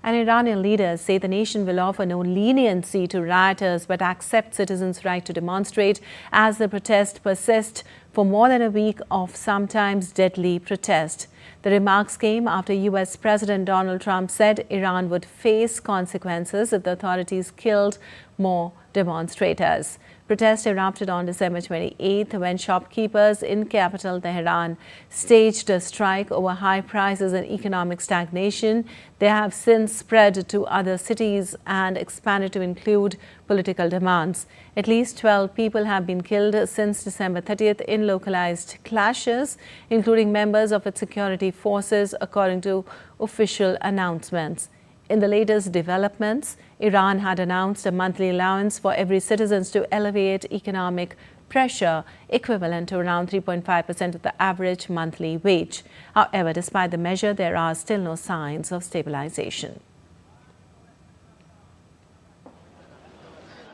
And Iranian leaders say the nation will offer no leniency to rioters but accept citizens' right to demonstrate as the protests persist for more than a week of sometimes deadly protest. The remarks came after U.S. President Donald Trump said Iran would face consequences if the authorities killed more demonstrators. Protests erupted on December 28th when shopkeepers in capital Tehran staged a strike over high prices and economic stagnation. They have since spread to other cities and expanded to include political demands. At least 12 people have been killed since December 30th in localized clashes, including members of its security forces, according to official announcements. In the latest developments, Iran had announced a monthly allowance for every citizen to alleviate economic pressure, equivalent to around 3.5% of the average monthly wage. However, despite the measure, there are still no signs of stabilization.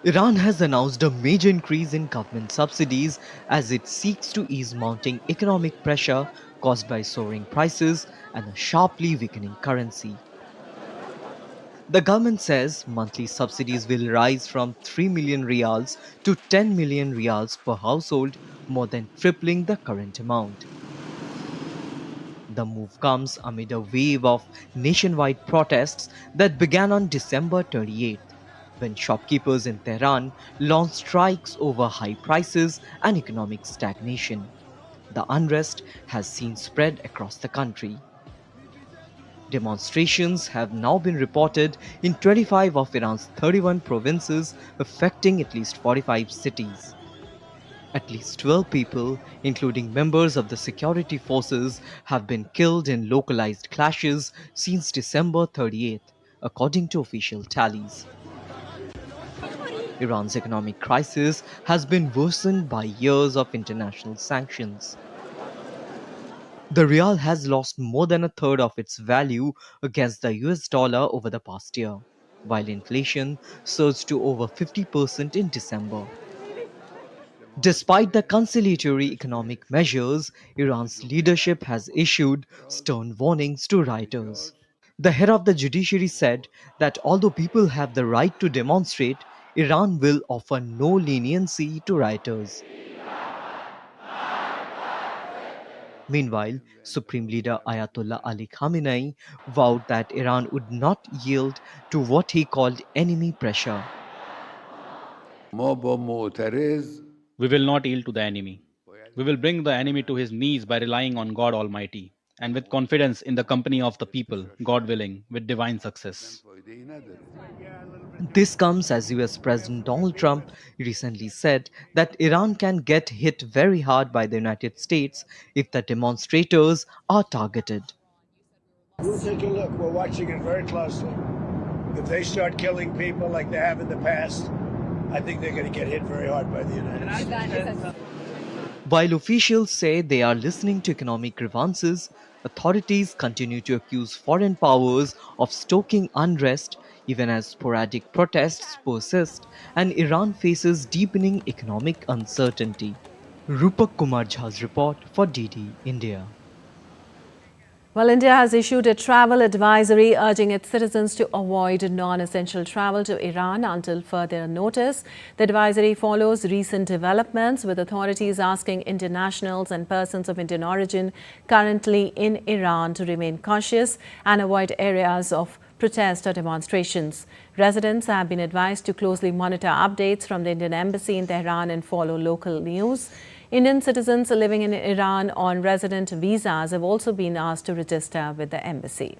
Iran has announced a major increase in government subsidies as it seeks to ease mounting economic pressure caused by soaring prices and a sharply weakening currency. The government says monthly subsidies will rise from 3 million riyals to 10 million riyals per household, more than tripling the current amount. The move comes amid a wave of nationwide protests that began on December 28th, when shopkeepers in Tehran launched strikes over high prices and economic stagnation. The unrest has seen spread across the country. Demonstrations have now been reported in 25 of Iran's 31 provinces, affecting at least 45 cities. At least 12 people, including members of the security forces, have been killed in localized clashes since December 38th, according to official tallies. Iran's economic crisis has been worsened by years of international sanctions. The rial has lost more than a third of its value against the US dollar over the past year, while inflation surged to over 50% in December. Despite the conciliatory economic measures, Iran's leadership has issued stern warnings to rioters. The head of the judiciary said that although people have the right to demonstrate, Iran will offer no leniency to rioters. Meanwhile, Supreme Leader Ayatollah Ali Khamenei vowed that Iran would not yield to what he called enemy pressure. We will not yield to the enemy. We will bring the enemy to his knees by relying on God Almighty and with confidence in the company of the people, God willing, with divine success. This comes as US President Donald Trump recently said that Iran can get hit very hard by the United States if the demonstrators are targeted. We'll take a look. We're watching it very closely. If they start killing people like they have in the past, I think they're going to get hit very hard by the United States. While officials say they are listening to economic grievances, authorities continue to accuse foreign powers of stoking unrest even as sporadic protests persist and Iran faces deepening economic uncertainty. Rupak Kumar Jha's report for DD India. Well, India has issued a travel advisory urging its citizens to avoid non-essential travel to Iran until further notice. The advisory follows recent developments, with authorities asking internationals and persons of Indian origin currently in Iran to remain cautious and avoid areas of protest or demonstrations. Residents have been advised to closely monitor updates from the Indian Embassy in Tehran and follow local news. Indian citizens living in Iran on resident visas have also been asked to register with the embassy.